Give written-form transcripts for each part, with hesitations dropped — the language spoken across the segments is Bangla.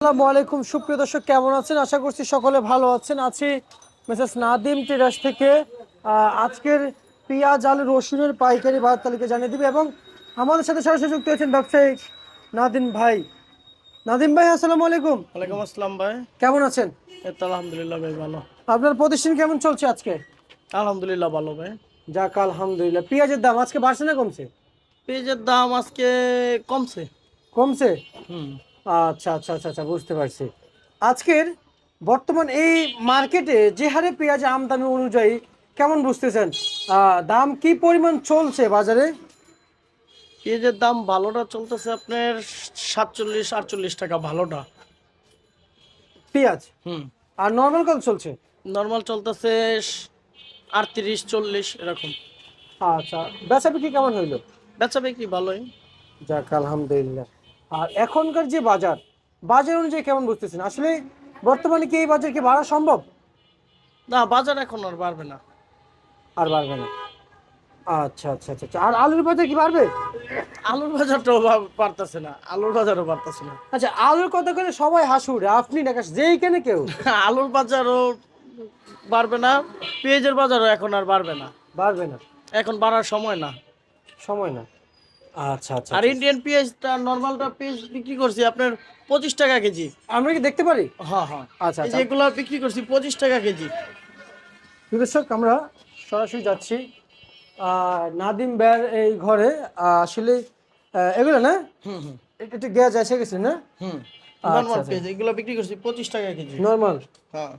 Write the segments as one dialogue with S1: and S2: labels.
S1: আসসালামু আলাইকুম সুপ্রিয় দর্শক, কেমন আছেন? আশা করছি সকলে ভালো আছেন। আছি মেসেস নাদিম টেরাস থেকে। আজকের পেঁয়াজ আলু রসুনের পাইকারি বাজার তালিকা জানিয়ে দিবে এবং আমাদের সাথে সরাসরি যুক্ত হয়েছেন ব্যবসায়ী নাদিম ভাই। নাদিম ভাই, আসসালামু আলাইকুম।
S2: ওয়ালাইকুম আসসালাম ভাই।
S1: কেমন আছেন?
S2: এই তো আলহামদুলিল্লাহ ভাই, ভালো।
S1: আপনার প্রতিষ্ঠান কেমন চলছে আজকে?
S2: আলহামদুলিল্লাহ ভালো ভাই।
S1: যাক আলহামদুলিল্লাহ। পেঁয়াজের দাম আজকে বাড়ছে না কমছে?
S2: পেঁয়াজের দাম আজকে কমছে।
S1: কমছে।
S2: হুম।
S1: আচ্ছা আচ্ছা আচ্ছা আচ্ছা, বুঝতে পারছি। আজকের বর্তমান এই মার্কেটে যে হারে পেঁয়াজ আমদানি অনুযায়ী কেমন বুঝতেছেন? দাম কি পরিমাণ চলছে বাজারে?
S2: পেঁয়াজের দাম ভালোটা চলতেছে আপনার 47-48 টাকা ভালোটা।
S1: পেঁয়াজ
S2: হুম।
S1: আর নর্মাল কত চলছে?
S2: নর্মাল চলতেছে 38-40 এরকম।
S1: আচ্ছা, বেচা বিক্রি কেমন হইলো?
S2: বেচা বিক্রি ভালোই।
S1: যাক আলহামদুলিল্লাহ। আর এখনকার যে বাজার, বাজার অনুযায়ী কেমন বুঝতেছেন? আসলে বর্তমানে কি এই বাজার কি বাড়া সম্ভব?
S2: না, বাজার এখন আর বাড়বে না।
S1: আর বাড়বে না। আচ্ছা আচ্ছা আচ্ছা আচ্ছা। আর আলুর বাজার কি বাড়বে?
S2: আলুর বাজারটাও বাড়তেছে না, আলুর বাজারও বাড়তেছে না।
S1: আচ্ছা, আলুর কথা করে সবাই হাসুরে, আপনি না যেই কেনে কেউ।
S2: আলুর বাজারও বাড়বে না, পেঁয়াজের বাজারও এখন আর বাড়বে না।
S1: বাড়বে না,
S2: এখন বাড়ার সময় না।
S1: সময় না। আচ্ছা আচ্ছা
S2: আর
S1: আচ্ছা।
S2: ইন্ডিয়ান পেঁয়াজটা নর্মালটা পেঁয়াজ বিক্রি করছি আপনার 25 টাকা কেজি।
S1: আমরা কি দেখতে পারি?
S2: হ্যাঁ হ্যাঁ,
S1: আচ্ছা
S2: এই
S1: আচ্ছা।
S2: যে এগুলো বিক্রি করছি 25 টাকা কেজি।
S1: দর্শক, আমরা সরাসরি যাচ্ছি নাদিম ভাইয়ের এই ঘরে। আসলে এগুলো না,
S2: হুম হুম
S1: একটু গ্যাস এসে গেছে না?
S2: হুম।
S1: আচ্ছা
S2: নর্মাল
S1: আচ্ছা,
S2: পেঁয়াজ এগুলো বিক্রি করছি 25 টাকা কেজি।
S1: নর্মাল।
S2: হ্যাঁ।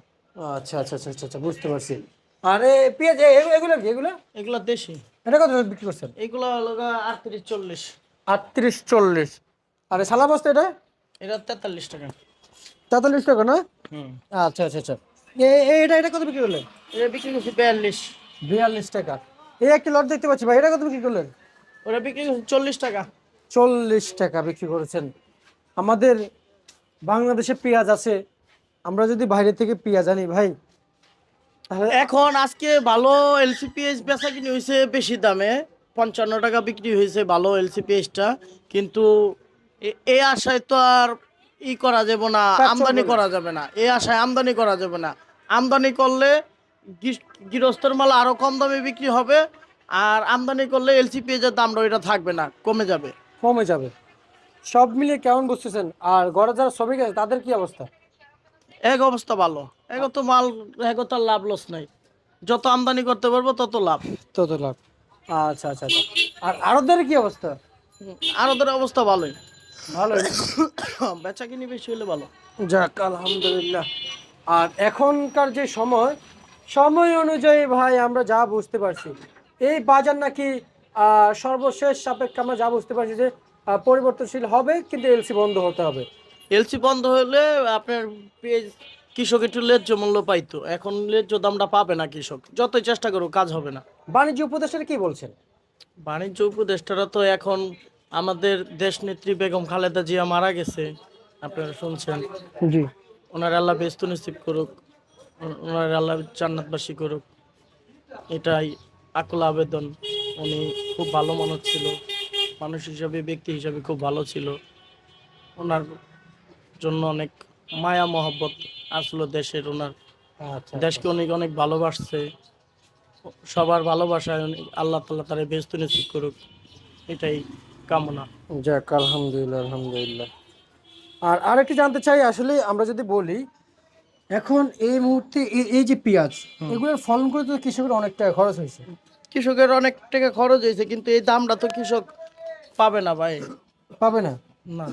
S1: আচ্ছা আচ্ছা আচ্ছা আচ্ছা আচ্ছা, বুঝতে পারছি। আর পেঁয়াজ এগুলো কি এগুলো?
S2: এগুলো দেশি।
S1: এটা কত করে বিক্রি করছেন?
S2: এগুলো হলো 38-40।
S1: 38-40। আর সালা বস্তা এটা?
S2: এটা 43 টাকা।
S1: 43 টাকা না?
S2: হুম।
S1: আচ্ছা আচ্ছা আচ্ছা। এটা এটা কত বিক্রি করলেন?
S2: এটা বিক্রি করছি 42।
S1: 42 টাকা। এই একটা লট দেখতে পাচ্ছি ভাই, এটা কত বিক্রি করলেন?
S2: ওটা বিক্রি করছি 40 টাকা।
S1: 40 টাকা বিক্রি করেছেন। আমাদের বাংলাদেশে পেঁয়াজ আছে, আমরা যদি বাইরে থেকে পেঁয়াজ আনি ভাই, তাহলে
S2: এখন আজকে ভালো এলসি পেঁয়াজ বেচা কিনে হয়েছে বেশি দামে, 55 টাকা বিক্রি হয়েছে ভালো এলসি পেঁয়াজটা। কিন্তু এই আশায় তো আর করা যাবে না,
S1: কাজ চলবে
S2: আমদানি
S1: না।
S2: করা যাবে না। এই আশায় আমদানি করা যাবে না। আমদানি করলে গৃহস্থর মাল আরো কম দামে বিক্রি হবে। আর আমদানি করলে এলসি পেঁয়াজের দামটা ওইটা থাকবে না, কমে যাবে।
S1: কমে যাবে। সব মিলিয়ে কেমন বুঝতেছেন? আর ঘরে যারা শ্রমিক আছে তাদের কি অবস্থা?
S2: এক অবস্থা ভালো। এক তো মাল, এক তো আর লাভ লস নাই। যত আমদানি করতে পারবো তত লাভ।
S1: তত লাভ। আচ্ছা আচ্ছা আচ্ছা। আর আড়তদারের কি অবস্থা?
S2: আর ওদের অবস্থা ভালোই।
S1: ভালোই।
S2: বেচা কিনি বেশি হলে ভালো।
S1: যাক আলহামদুলিল্লাহ। আর এখনকার যে সময়, সময় অনুযায়ী ভাই আমরা যা বুঝতে পারছি, এই বাজার নাকি সর্বশেষ সাপেক্ষে আমরা যা বুঝতে পারছি যে পরিবর্তনশীল হবে, কিন্তু এলসি বন্ধ হতে হবে।
S2: এলসি বন্ধ হলে আপনার পেঁয়াজ কৃষক একটু ন্যায্য মূল্য পাইতো। এখন ন্যায্য দামটা পাবে না কৃষক, যতই চেষ্টা করুক কাজ হবে না।
S1: বাণিজ্য উপদেষ্টারা কি বলছেন?
S2: বাণিজ্য উপদেষ্টারা তো এখন, আমাদের দেশ নেত্রী বেগম খালেদা জিয়া মারা গেছে, আপনারা শুনছেন।
S1: জি।
S2: ওনার আল্লাহ বেস্ত নসিব করুক, ওনার আল্লাহ জান্নাতবাসী করুক, এটাই আকুল আবেদন। উনি খুব ভালো মানুষ ছিল, মানুষ হিসাবে ব্যক্তি হিসাবে খুব ভালো ছিল। ওনার জন্য অনেক মায়া মহব্বত আসলো দেশের। ওনার
S1: আচ্ছা
S2: দেশকে অনেক অনেক ভালোবাসছে। সবার ভালোবাসায় আল্লাহ তাআলা তারে বেহেশত নসিব করুক, এটাই কামনা।
S1: যাক আলহামদুলিল্লাহ আলহামদুলিল্লাহ। আর আরেকটি জানতে চাই, আসলে আমরা যদি বলি এখন এই মুহূর্তে এই যে পেঁয়াজ, এগুলোর ফলন করে তো কৃষকের অনেক টাকা খরচ হয়েছে।
S2: কৃষকের অনেক টাকা খরচ হয়েছে, কিন্তু এই দামটা তো কৃষক পাবে না ভাই।
S1: পাবে না।
S2: না।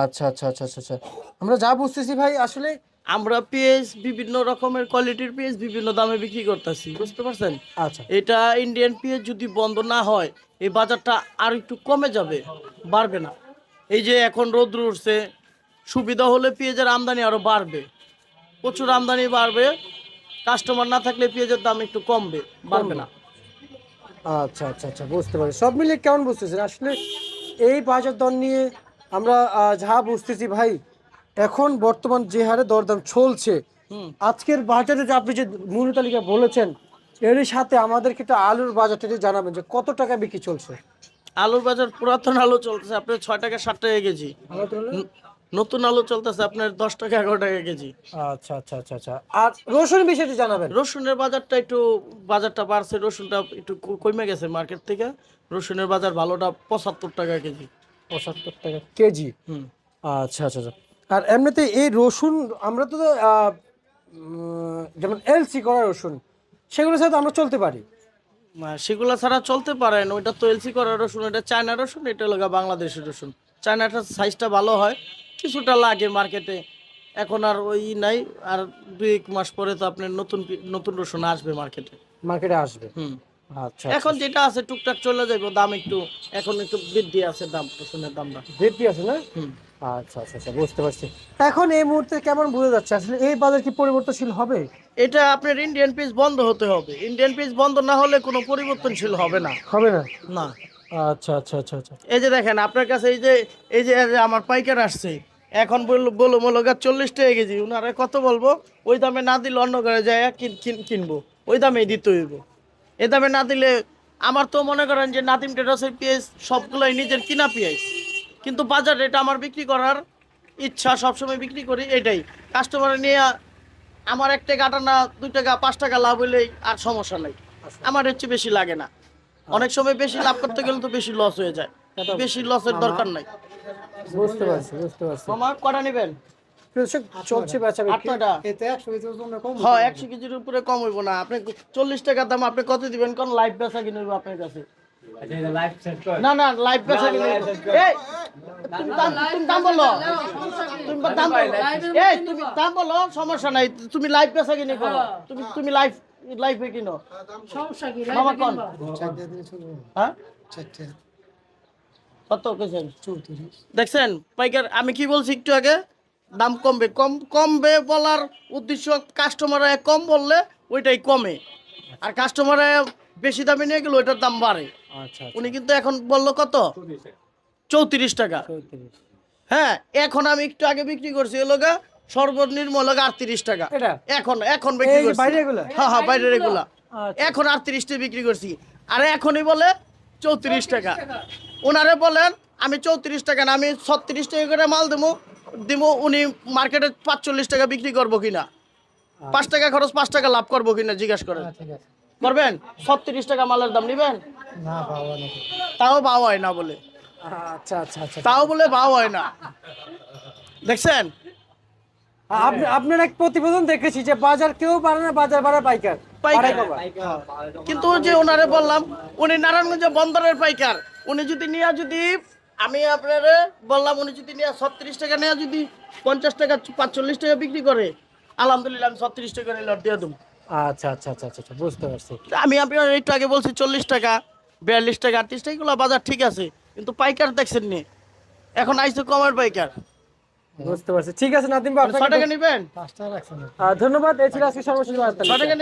S1: আচ্ছা আচ্ছা আচ্ছা আচ্ছা আচ্ছা। আমরা যা বুঝতেছি ভাই, আসলে
S2: আমরা পেঁয়াজ বিভিন্ন রকমের কোয়ালিটির পেঁয়াজ বিভিন্ন দামে বিক্রি করতেছি, বুঝতে পারছেন।
S1: আচ্ছা
S2: এটা ইন্ডিয়ান পেঁয়াজ যদি বন্ধ না হয়, এই বাজারটা আর একটু কমে যাবে, বাড়বে না। এই যে এখন রোদ্র উঠছে, সুবিধা হলে পেঁয়াজের আমদানি আরো বাড়বে, প্রচুর আমদানি বাড়বে। কাস্টমার না থাকলে পেঁয়াজের দাম একটু কমবে, বাড়বে
S1: কমবে।
S2: না।
S1: আচ্ছা আচ্ছা আচ্ছা, বুঝতে পারি। সব মিলিয়ে কেমন বুঝতেছেন আসলে এই বাজার দর নিয়ে? আমরা যা বুঝতেছি ভাই, এখন বর্তমান যে হারে দরদাম চলছে,
S2: হুম।
S1: আজকের বাজারে যে আপনি যে মূল্য তালিকা বলেছেন, এরই সাথে আমাদেরকে একটু আলুর বাজারটা একটু জানাবেন যে কত টাকা বিক্রি চলছে।
S2: আলুর বাজার পুরাতন আলু চলতেছে আপনার 6 টাকা 7 টাকা কেজি।
S1: আমার তো হলো
S2: নতুন আলু চলতেছে আপনার 10 টাকা 11 টাকা কেজি।
S1: আচ্ছা আচ্ছা আচ্ছা আচ্ছা। আর রসুন বিষয়টি জানাবেন।
S2: রসুনের বাজারটা বাড়ছে, রসুনটা একটু কমে গেছে মার্কেট থেকে। রসুনের বাজার ভালোটা 75 টাকা কেজি।
S1: 75 টাকা কেজি।
S2: হুম।
S1: আচ্ছা আচ্ছা আচ্ছা। আর এমনিতে এই রসুন আমরা তো যেমন এলসি করা রসুন, সেগুলোর সাথে আমরা চলতে পারি।
S2: সেগুলা ছাড়া চলতে পারেন, ওইটা তো এলসি করা রসুন, এটা চায়না রসুন, এটা হলো বাংলাদেশের রসুন। চায়নাটার সাইজটা ভালো হয়, কিছুটা লাগে মার্কেটে। এখন আর ওই নাই, আর 2-1 মাস পরে তো আপনার নতুন রসুন আসবে মার্কেটে।
S1: মার্কেটে আসবে।
S2: হুম।
S1: আচ্ছা
S2: এখন যেটা আছে টুকটাক চলে যাবে, দাম একটু এখন একটু বৃদ্ধি আছে, দাম রসুনের দামটা।
S1: বৃদ্ধি আছে না?
S2: হুম।
S1: আচ্ছা আচ্ছা আচ্ছা, বুঝতে পারছি। এখন এই মুহূর্তে কেমন বোঝা যাচ্ছে আসলে এই বাজার কি পরিবর্তনশীল হবে?
S2: এটা আপনার ইন্ডিয়ান পিস বন্ধ হতে হবে, ইন্ডিয়ান পিস বন্ধ না হলে কোনো পরিবর্তনশীল হবে না।
S1: হবে না?
S2: না।
S1: আচ্ছা আচ্ছা আচ্ছা আচ্ছা।
S2: এই যে দেখেন আপনার কাছে এই যে আমার পাইকার আসছে, এখন বললো মলগা 40 টাকা কেজি, উনারা কত বলবো? ওই দামে না দিলে অন্য ঘরে যায় কিনবো, ওই দামেই দিতে হইব। এই দামে না দিলে আমার তো মনে করেন যে নাদিম ট্রেডার্সের পেঁয়াজ সবগুলোই নিজের কিনা পেঁয়াজ, কিন্তু বাজার রেট আমার বিক্রি করার ইচ্ছা, সবসময় বিক্রি করি এটাই। কাস্টমার নিয়ে আমার 1 টাকা 8 আনা 2 টাকা 5 টাকা লাভ হইলেই আর সমস্যা নাই, আমার হচ্ছে বেশি লাগে না। অনেক সময় বেশি লাভ করতে গেলে তো বেশি লস হয়ে যায়, বেশি লসের দরকার নাই।
S1: বুঝতে পারছি বুঝতে পারছি।
S2: মামা কটা নেবেন?
S1: কৃষক চলছে বেচা বিক্রি।
S2: 8টা। হ্যাঁ 100 কেজির উপরে কম হইব না। আপনি 40 টাকার দাম আপনি কত দিবেন কোন? লাইভ বেচা কিনে হইব আপনার কাছে। না না, লাইভ বেচা কিনে হইব। এই তুমি দাম বলো, তুমি দাম বলো, এই তুমি দাম বলো, সমস্যা নাই, তুমি লাইভ বেচা কিনে করো, তুমি লাইভে কিনো,
S3: সমস্যা কি
S2: মামা কোন? হ্যাঁ কত কেছেন? দেখছেন পাইকার, আমি কি বলছি একটু আগে, দাম কমবে বলার উদ্দেশ্য, কাস্টমার কম বললে ওইটাই কমে, আর কাস্টমার বেশি দামে নিয়ে গেলে ওইটার দাম বাড়ে।
S1: আচ্ছা
S2: উনি কিন্তু এখন বললো কত? 34 টাকা।
S1: 34।
S2: হ্যাঁ, এখন আমি একটু আগে বিক্রি করছি এলোগা সর্বনিম্ন হলো 38 টাকা।
S1: এটা
S2: এখন বিক্রি
S1: এই যে
S2: করছি।
S1: বাইরে এগুলা?
S2: হ্যাঁ হ্যাঁ, বাইরের এগুলা।
S1: আচ্ছা।
S2: এখন 38 টাকা বিক্রি করছি, আর এখনই বলে 34 টাকা। ওনারে বলেন আমি 34 টাকা না, আমি 36 টাকা করে মাল দিব, উনি মার্কেটে 45 টাকা বিক্রি করবো কিনা, 5 টাকা খরচ 5 টাকা লাভ করবো কিনা জিজ্ঞাসা করেন।
S1: ঠিক আছে।
S2: করবেন? 36 টাকা মালের দাম নিবেন?
S1: না বাবা না।
S2: তাও ভাও হয় না বলে,
S1: আচ্ছা আচ্ছা আচ্ছা।
S2: তাও বলে ভাও হয় না। দেখছেন?
S1: আপনার এক প্রতিবেদন দেখেছি যে বাজার কেউ বাড়ে না, বাজার বাড়ে পাইকার।
S2: পাইকার।
S1: আড়াই কমা।
S2: কিন্তু যে ওনারে বললাম, উনি নারায়ণগঞ্জ বন্দরের পাইকার, উনি যদি আমি আপনারে বললাম, উনি যদি নিয়ে 36 টাকা নেওয়া, যদি 50 টাকা 45 টাকা বিক্রি করে, আলহামদুলিল্লাহ আমি 36 টাকা লট দিয়ে দেবো।
S1: আচ্ছা আচ্ছা আচ্ছা আচ্ছা, বুঝতে পারছি।
S2: আমি আপনার একটু আগে বলছি 40 টাকা 42 টাকা 38 টাকা, এগুলো বাজার ঠিক আছে, কিন্তু পাইকার দেখছেন নি, এখন আইসে কমের পাইকার।
S1: বুঝতে পারছি। ঠিক আছে নাদিম ভাই,
S2: 6 টাকা নেবেন?
S1: ধন্যবাদ। এই ছিল আজকে সর্বশেষ বার্তা।
S2: 6 টাকা